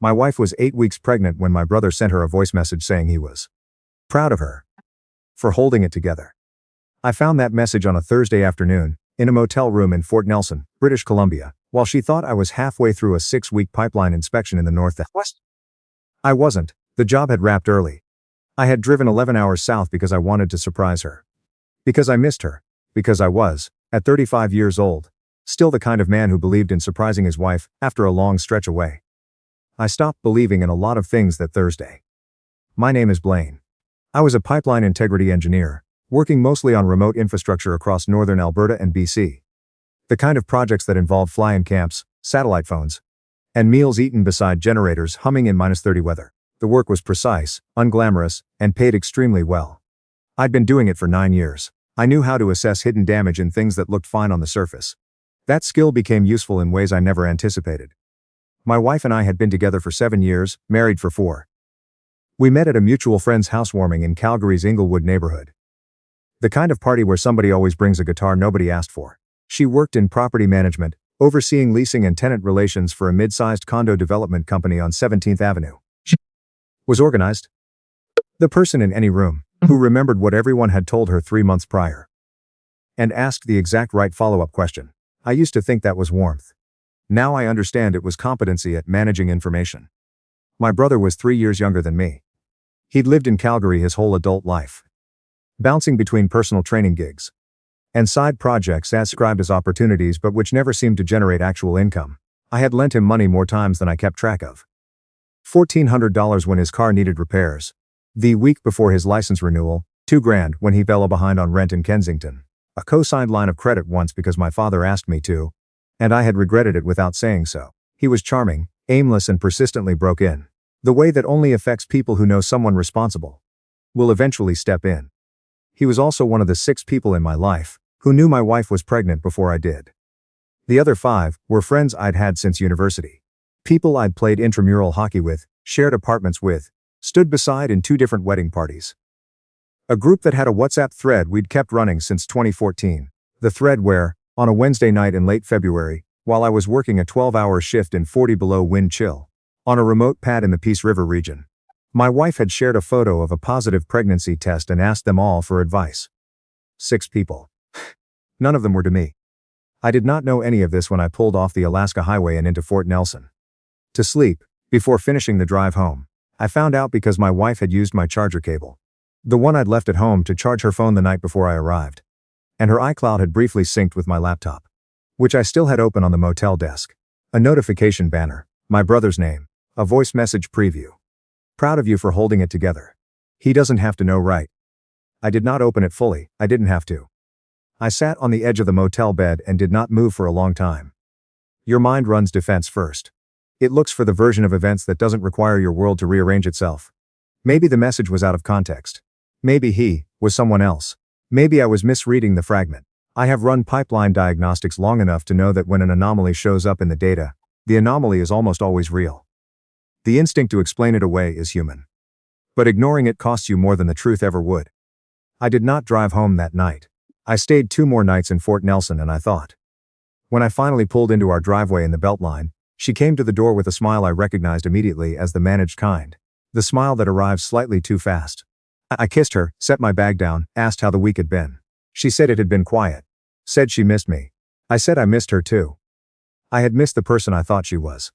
My wife was 8 weeks pregnant when my brother sent her a voice message saying he was proud of her for holding it together. I found that message on a Thursday afternoon, in a motel room in Fort Nelson, British Columbia, while she thought I was halfway through a 6-week pipeline inspection in the Northwest. I wasn't. The job had wrapped early. I had driven 11 hours south because I wanted to surprise her. Because I missed her. Because I was, at 35 years old, still the kind of man who believed in surprising his wife after a long stretch away. I stopped believing in a lot of things that Thursday. My name is Blaine. I was a pipeline integrity engineer, working mostly on remote infrastructure across northern Alberta and BC. The kind of projects that involve fly-in camps, satellite phones, and meals eaten beside generators humming in -30 weather. The work was precise, unglamorous, and paid extremely well. I'd been doing it for 9 years. I knew how to assess hidden damage in things that looked fine on the surface. That skill became useful in ways I never anticipated. My wife and I had been together for 7 years, married for 4. We met at a mutual friend's housewarming in Calgary's Inglewood neighborhood. The kind of party where somebody always brings a guitar nobody asked for. She worked in property management, overseeing leasing and tenant relations for a mid-sized condo development company on 17th Avenue. She was organized. The person in any room, who remembered what everyone had told her 3 months prior. And asked the exact right follow-up question. I used to think that was warmth. Now I understand it was competency at managing information. My brother was 3 years younger than me. He'd lived in Calgary his whole adult life, bouncing between personal training gigs and side projects as described as opportunities but which never seemed to generate actual income. I had lent him money more times than I kept track of. $1,400 when his car needed repairs. The week before his license renewal, $2,000 when he fell behind on rent in Kensington. A co-signed line of credit once because my father asked me to, and I had regretted it without saying so. He was charming, aimless and persistently broke in. The way that only affects people who know someone responsible will eventually step in. He was also one of the 6 people in my life who knew my wife was pregnant before I did. The other 5 were friends I'd had since university. People I'd played intramural hockey with, shared apartments with, stood beside in 2 different wedding parties. A group that had a WhatsApp thread we'd kept running since 2014. The thread where, on a Wednesday night in late February, while I was working a 12-hour shift in 40 below wind chill, on a remote pad in the Peace River region, my wife had shared a photo of a positive pregnancy test and asked them all for advice. 6 people. None of them were to me. I did not know any of this when I pulled off the Alaska Highway and into Fort Nelson. To sleep, before finishing the drive home, I found out because my wife had used my charger cable, the one I'd left at home to charge her phone the night before I arrived. And her iCloud had briefly synced with my laptop, which I still had open on the motel desk. A notification banner, my brother's name, a voice message preview. Proud of you for holding it together. He doesn't have to know, right? I did not open it fully, I didn't have to. I sat on the edge of the motel bed and did not move for a long time. Your mind runs defense first. It looks for the version of events that doesn't require your world to rearrange itself. Maybe the message was out of context. Maybe he was someone else. Maybe I was misreading the fragment. I have run pipeline diagnostics long enough to know that when an anomaly shows up in the data, the anomaly is almost always real. The instinct to explain it away is human. But ignoring it costs you more than the truth ever would. I did not drive home that night. I stayed 2 more nights in Fort Nelson and I thought. When I finally pulled into our driveway in the Beltline, she came to the door with a smile I recognized immediately as the managed kind. The smile that arrived slightly too fast. I kissed her, set my bag down, asked how the week had been. She said it had been quiet. Said she missed me. I said I missed her too. I had missed the person I thought she was.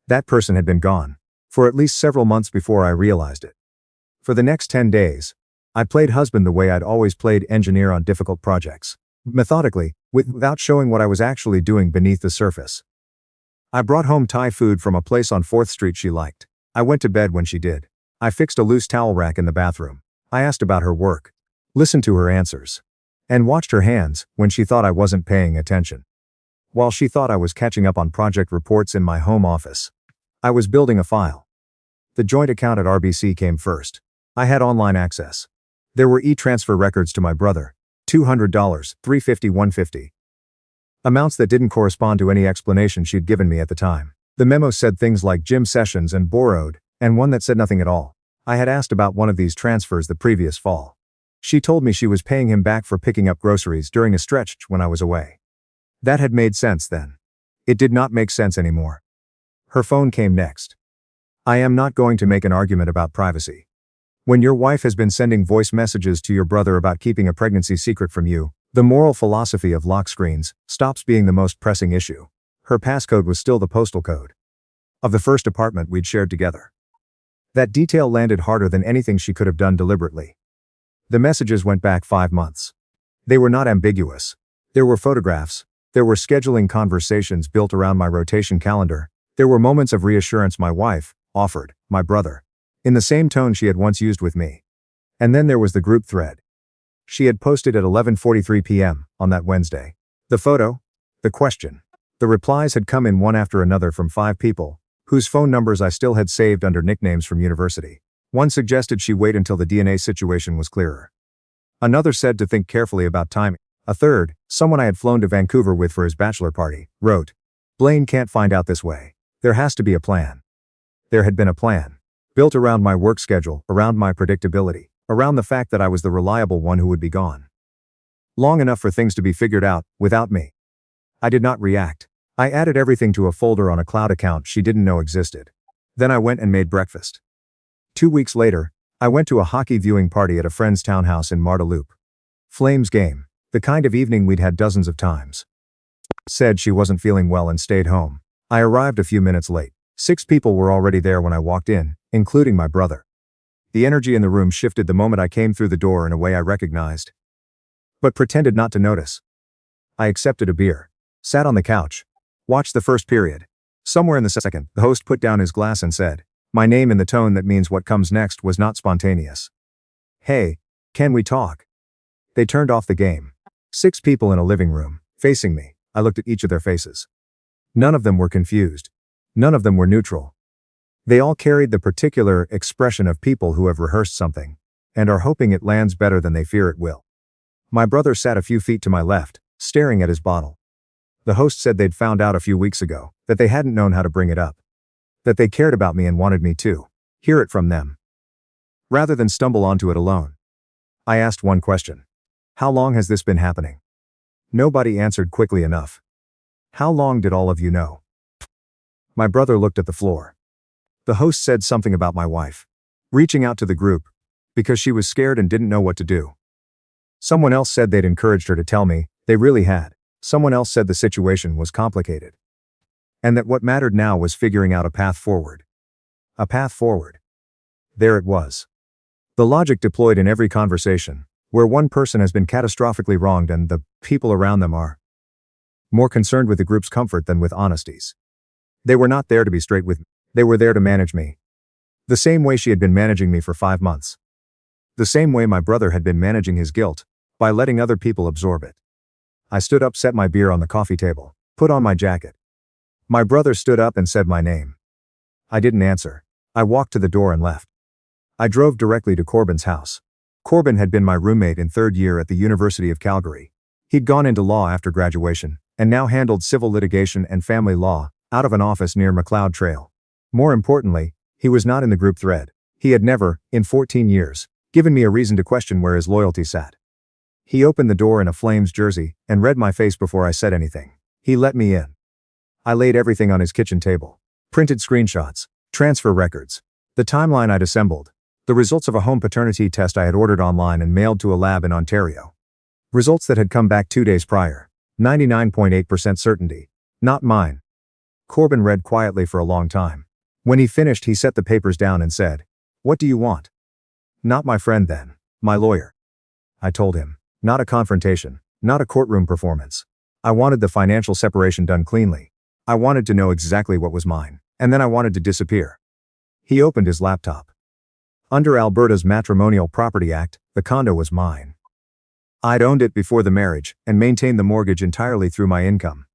That person had been gone for at least several months before I realized it. For the next 10 days, I played husband the way I'd always played engineer on difficult projects. Methodically, without showing what I was actually doing beneath the surface. I brought home Thai food from a place on 4th Street she liked. I went to bed when she did. I fixed a loose towel rack in the bathroom. I asked about her work. Listened to her answers. And watched her hands when she thought I wasn't paying attention. While she thought I was catching up on project reports in my home office, I was building a file. The joint account at RBC came first. I had online access. There were e-transfer records to my brother. $200, $350, $150. Amounts that didn't correspond to any explanation she'd given me at the time. The memo said things like gym sessions and borrowed, and one that said nothing at all. I had asked about one of these transfers the previous fall. She told me she was paying him back for picking up groceries during a stretch when I was away. That had made sense then. It did not make sense anymore. Her phone came next. I am not going to make an argument about privacy. When your wife has been sending voice messages to your brother about keeping a pregnancy secret from you, the moral philosophy of lock screens stops being the most pressing issue. Her passcode was still the postal code of the first apartment we'd shared together. That detail landed harder than anything she could have done deliberately. The messages went back 5 months. They were not ambiguous. There were photographs. There were scheduling conversations built around my rotation calendar. There were moments of reassurance my wife offered my brother, in the same tone she had once used with me. And then there was the group thread. She had posted at 11:43 p.m. on that Wednesday. The photo, the question. The replies had come in one after another from 5 people, whose phone numbers I still had saved under nicknames from university. One suggested she wait until the DNA situation was clearer. Another said to think carefully about timing. A third, someone I had flown to Vancouver with for his bachelor party, wrote, "Blaine can't find out this way. There has to be a plan." There had been a plan. Built around my work schedule, around my predictability, around the fact that I was the reliable one who would be gone long enough for things to be figured out, without me. I did not react. I added everything to a folder on a cloud account she didn't know existed. Then I went and made breakfast. 2 weeks later, I went to a hockey viewing party at a friend's townhouse in Marda Flames game, the kind of evening we'd had dozens of times. Said she wasn't feeling well and stayed home. I arrived a few minutes late. 6 people were already there when I walked in, including my brother. The energy in the room shifted the moment I came through the door in a way I recognized, but pretended not to notice. I accepted a beer, sat on the couch, watched the first period. Somewhere in the second, the host put down his glass and said, my name in the tone that means what comes next was not spontaneous. "Hey, can we talk?" They turned off the game. 6 people in a living room, facing me. I looked at each of their faces. None of them were confused. None of them were neutral. They all carried the particular expression of people who have rehearsed something and are hoping it lands better than they fear it will. My brother sat a few feet to my left, staring at his bottle. The host said they'd found out a few weeks ago that they hadn't known how to bring it up, that they cared about me and wanted me to hear it from them, rather than stumble onto it alone. I asked one question. How long has this been happening? Nobody answered quickly enough. How long did all of you know? My brother looked at the floor. The host said something about my wife reaching out to the group because she was scared and didn't know what to do. Someone else said they'd encouraged her to tell me. They really had. Someone else said the situation was complicated, and that what mattered now was figuring out a path forward. A path forward. There it was. The logic deployed in every conversation, where one person has been catastrophically wronged and the people around them are more concerned with the group's comfort than with honesties. They were not there to be straight with me. They were there to manage me. The same way she had been managing me for 5 months. The same way my brother had been managing his guilt, by letting other people absorb it. I stood up, set my beer on the coffee table, put on my jacket. My brother stood up and said my name. I didn't answer. I walked to the door and left. I drove directly to Corbin's house. Corbin had been my roommate in 3rd year at the University of Calgary. He'd gone into law after graduation, and now handled civil litigation and family law, out of an office near McLeod Trail. More importantly, he was not in the group thread. He had never, in 14 years, given me a reason to question where his loyalty sat. He opened the door in a Flames jersey, and read my face before I said anything. He let me in. I laid everything on his kitchen table. Printed screenshots, transfer records, the timeline I'd assembled, the results of a home paternity test I had ordered online and mailed to a lab in Ontario. Results that had come back 2 days prior. 99.8% certainty. Not mine. Corbin read quietly for a long time. When he finished, he set the papers down and said, "What do you want?" "Not my friend then. My lawyer." I told him. Not a confrontation. Not a courtroom performance. I wanted the financial separation done cleanly. I wanted to know exactly what was mine, and then I wanted to disappear. He opened his laptop. Under Alberta's Matrimonial Property Act, the condo was mine. I'd owned it before the marriage, and maintained the mortgage entirely through my income.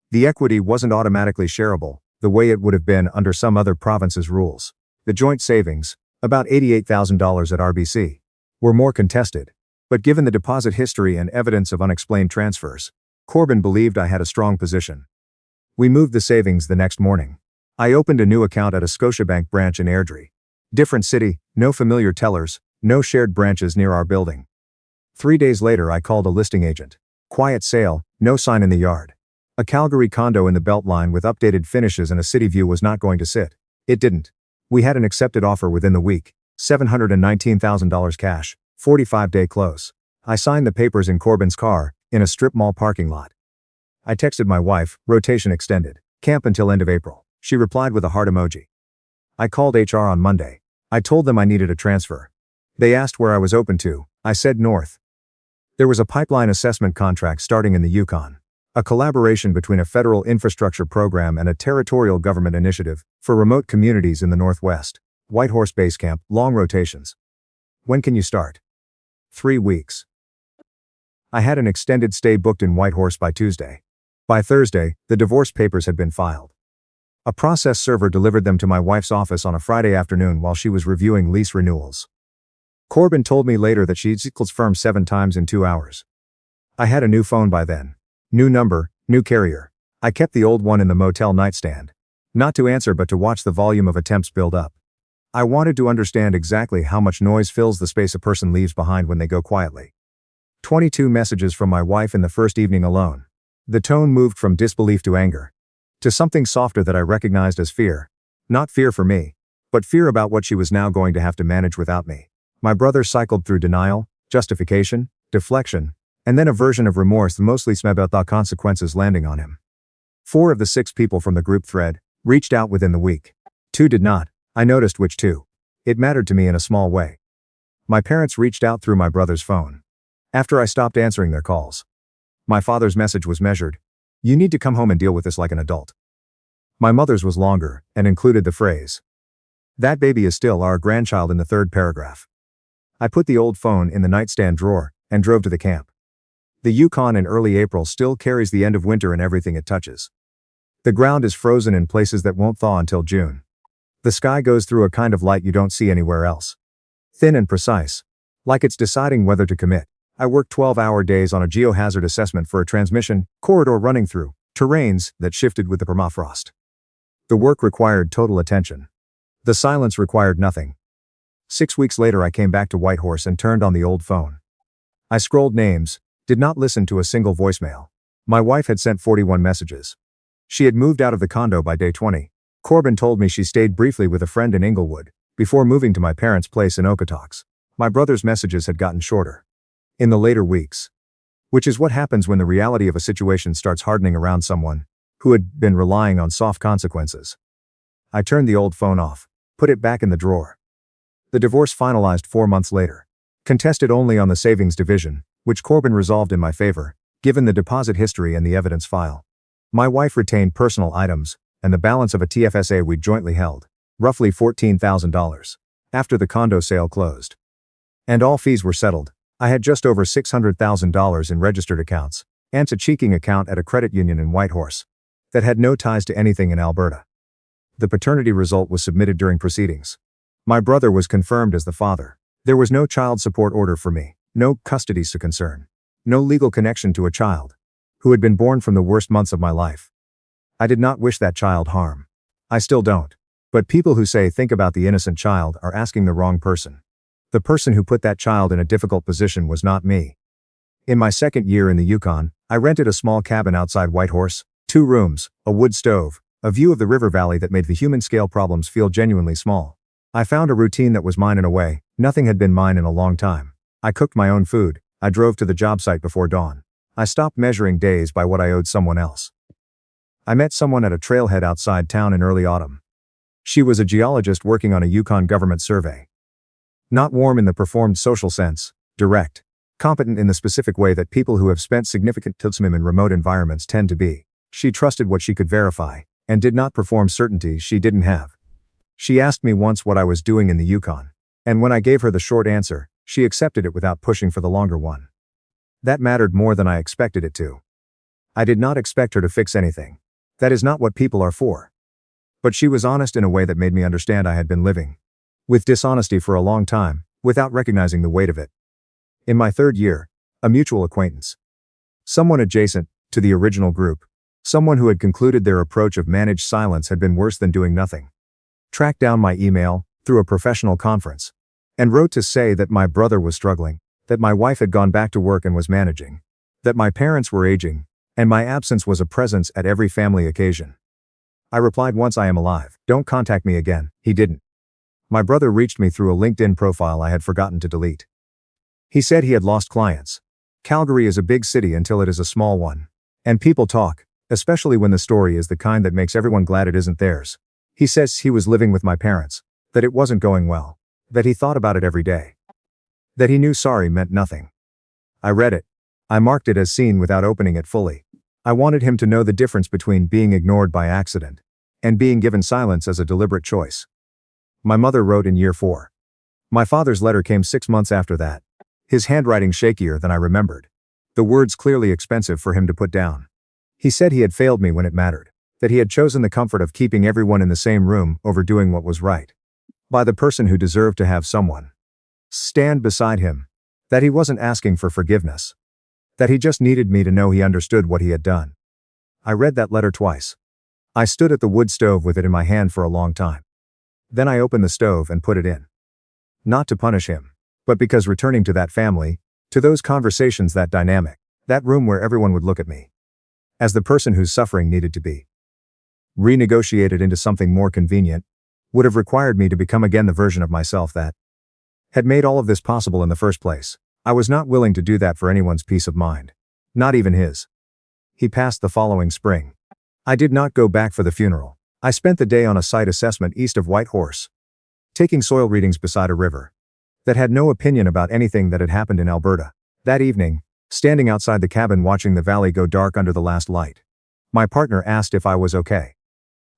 The equity wasn't automatically shareable, the way it would have been under some other province's rules. The joint savings, about $88,000 at RBC, were more contested. But given the deposit history and evidence of unexplained transfers, Corbin believed I had a strong position. We moved the savings the next morning. I opened a new account at a Scotiabank branch in Airdrie. Different city, no familiar tellers, no shared branches near our building. 3 days later I called a listing agent. Quiet sale, no sign in the yard. A Calgary condo in the Beltline with updated finishes and a city view was not going to sit. It didn't. We had an accepted offer within the week, $719,000 cash, 45-day close. I signed the papers in Corbin's car, in a strip mall parking lot. I texted my wife, rotation extended, camp until end of April. She replied with a heart emoji. I called HR on Monday. I told them I needed a transfer. They asked where I was open to. I said north. There was a pipeline assessment contract starting in the Yukon. A collaboration between a federal infrastructure program and a territorial government initiative for remote communities in the Northwest. Whitehorse Base Camp, long rotations. When can you start? 3 weeks. I had an extended stay booked in Whitehorse by Tuesday. By Thursday, the divorce papers had been filed. A process server delivered them to my wife's office on a Friday afternoon while she was reviewing lease renewals. Corbin told me later that she'd called firm 7 times in 2 hours. I had a new phone by then. New number, new carrier. I kept the old one in the motel nightstand. Not to answer but to watch the volume of attempts build up. I wanted to understand exactly how much noise fills the space a person leaves behind when they go quietly. 22 messages from my wife in the first evening alone. The tone moved from disbelief to anger. To something softer that I recognized as fear. Not fear for me, but fear about what she was now going to have to manage without me. My brother cycled through denial, justification, deflection, and then a version of remorse mostly about the consequences landing on him. 4 of the 6 people from the group thread reached out within the week. 2 did not. I noticed which 2. It mattered to me in a small way. My parents reached out through my brother's phone. After I stopped answering their calls. My father's message was measured. You need to come home and deal with this like an adult. My mother's was longer, and included the phrase. That baby is still our grandchild in the 3rd paragraph. I put the old phone in the nightstand drawer, and drove to the camp. The Yukon in early April still carries the end of winter in everything it touches. The ground is frozen in places that won't thaw until June. The sky goes through a kind of light you don't see anywhere else. Thin and precise. Like it's deciding whether to commit. I worked 12-hour days on a geohazard assessment for a transmission corridor running through terrains that shifted with the permafrost. The work required total attention. The silence required nothing. 6 weeks later I came back to Whitehorse and turned on the old phone. I scrolled names, did not listen to a single voicemail. My wife had sent 41 messages. She had moved out of the condo by day 20. Corbin told me she stayed briefly with a friend in Inglewood, before moving to my parents' place in Okotoks. My brother's messages had gotten shorter. In the later weeks. Which is what happens when the reality of a situation starts hardening around someone who had been relying on soft consequences. I turned the old phone off, put it back in the drawer. The divorce finalized 4 months later. Contested only on the savings division, which Corbin resolved in my favor, given the deposit history and the evidence file. My wife retained personal items, and the balance of a TFSA we'd jointly held, roughly $14,000, after the condo sale closed. And all fees were settled. I had just over $600,000 in registered accounts, and a checking account at a credit union in Whitehorse, that had no ties to anything in Alberta. The paternity result was submitted during proceedings. My brother was confirmed as the father. There was no child support order for me, no custody to concern, no legal connection to a child, who had been born from the worst months of my life. I did not wish that child harm. I still don't. But people who say think about the innocent child are asking the wrong person. The person who put that child in a difficult position was not me. In my 2nd year in the Yukon, I rented a small cabin outside Whitehorse, 2 rooms, a wood stove, a view of the river valley that made the human scale problems feel genuinely small. I found a routine that was mine in a way nothing had been mine in a long time. I cooked my own food. I drove to the job site before dawn. I stopped measuring days by what I owed someone else. I met someone at a trailhead outside town in early autumn. She was a geologist working on a Yukon government survey. Not warm in the performed social sense, direct, competent in the specific way that people who have spent significant time in remote environments tend to be. She trusted what she could verify, and did not perform certainties she didn't have. She asked me once what I was doing in the Yukon, and when I gave her the short answer, she accepted it without pushing for the longer one. That mattered more than I expected it to. I did not expect her to fix anything. That is not what people are for. But she was honest in a way that made me understand I had been living with dishonesty for a long time, without recognizing the weight of it. In my 3rd year, a mutual acquaintance. Someone adjacent to the original group. Someone who had concluded their approach of managed silence had been worse than doing nothing. Tracked down my email, through a professional conference. And wrote to say that my brother was struggling, that my wife had gone back to work and was managing. That my parents were aging, and my absence was a presence at every family occasion. I replied once I am alive, don't contact me again. He didn't. My brother reached me through a LinkedIn profile I had forgotten to delete. He said he had lost clients. Calgary is a big city until it is a small one. And people talk, especially when the story is the kind that makes everyone glad it isn't theirs. He says he was living with my parents, that it wasn't going well, that he thought about it every day, that he knew sorry meant nothing. I read it. I marked it as seen without opening it fully. I wanted him to know the difference between being ignored by accident and being given silence as a deliberate choice. My mother wrote in year 4. My father's letter came 6 months after that. His handwriting shakier than I remembered. The words clearly expensive for him to put down. He said he had failed me when it mattered, that he had chosen the comfort of keeping everyone in the same room over doing what was right by the person who deserved to have someone stand beside him, that he wasn't asking for forgiveness, that he just needed me to know he understood what he had done. I read that letter twice. I stood at the wood stove with it in my hand for a long time. Then I opened the stove and put it in. Not to punish him, but because returning to that family, to those conversations, that dynamic, that room where everyone would look at me as the person whose suffering needed to be renegotiated into something more convenient, would have required me to become again the version of myself that had made all of this possible in the first place. I was not willing to do that for anyone's peace of mind. Not even his. He passed the following spring. I did not go back for the funeral. I spent the day on a site assessment east of Whitehorse, taking soil readings beside a river that had no opinion about anything that had happened in Alberta. That evening, standing outside the cabin watching the valley go dark under the last light, my partner asked if I was okay.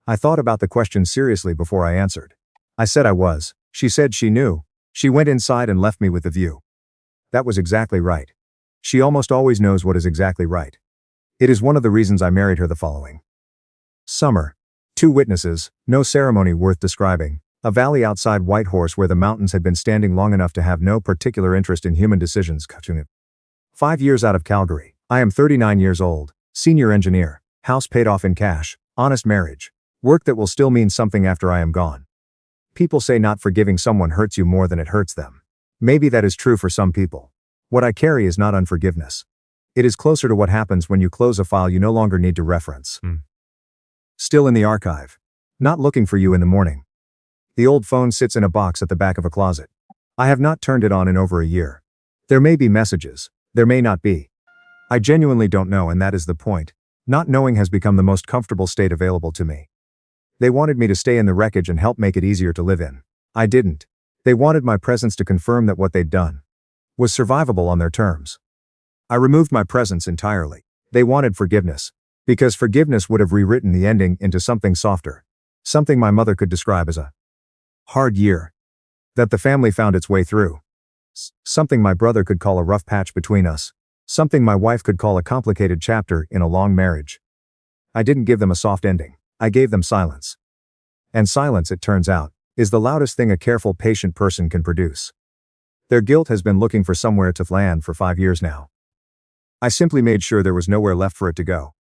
I thought about the question seriously before I answered. I said I was. She said she knew. She went inside and left me with the view. That was exactly right. She almost always knows what is exactly right. It is one of the reasons I married her the following summer. 2 witnesses, no ceremony worth describing, a valley outside Whitehorse where the mountains had been standing long enough to have no particular interest in human decisions. 5 years out of Calgary. I am 39 years old, senior engineer, house paid off in cash, honest marriage, work that will still mean something after I am gone. People say not forgiving someone hurts you more than it hurts them. Maybe that is true for some people. What I carry is not unforgiveness. It is closer to what happens when you close a file you no longer need to reference. Still in the archive. Not looking for you in the morning. The old phone sits in a box at the back of a closet. I have not turned it on in over a year. There may be messages. There may not be. I genuinely don't know, and that is the point. Not knowing has become the most comfortable state available to me. They wanted me to stay in the wreckage and help make it easier to live in. I didn't. They wanted my presence to confirm that what they'd done was survivable on their terms. I removed my presence entirely. They wanted forgiveness, because forgiveness would have rewritten the ending into something softer, something my mother could describe as a hard year that the family found its way through, something my brother could call a rough patch between us, something my wife could call a complicated chapter in a long marriage. I didn't give them a soft ending. I gave them silence. And silence, it turns out, is the loudest thing a careful, patient person can produce. Their guilt has been looking for somewhere to land for 5 years now. I simply made sure there was nowhere left for it to go.